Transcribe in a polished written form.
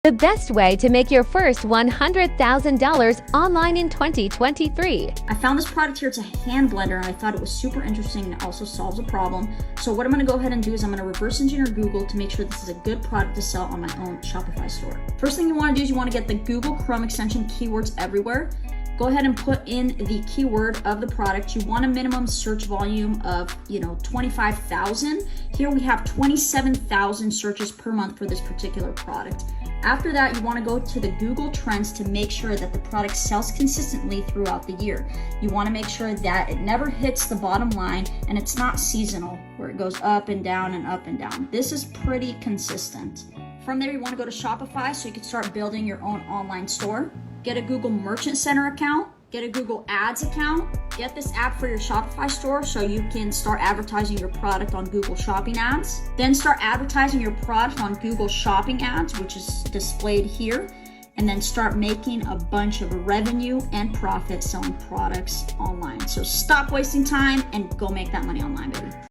The best way to make your first $100,000 online in 2023. I found this product here. It's a hand blender, and I thought it was super interesting, and it also solves a problem. So what I'm going to go ahead and do is I'm going to reverse engineer Google to make sure this is a good product to sell on my own Shopify store. First thing you want to do is you want to get the Google Chrome extension keywords everywhere. Go ahead and put in the keyword of the product. You want a minimum search volume of 25,000. Here we have 27,000 searches per month for this particular product. After that, you want to go to the Google Trends to make sure that the product sells consistently throughout the year. You want to make sure that it never hits the bottom line and it's not seasonal, where it goes up and down and up and down. This is pretty consistent. From there, you want to go to Shopify so you can start building your own online store. Get a Google Merchant Center account. Get a Google Ads account. Get this app for your Shopify store so you can start advertising your product on Google Shopping Ads. Then start advertising your product on Google Shopping Ads, which is displayed here. And then start making a bunch of revenue and profit selling products online. So stop wasting time and go make that money online, baby.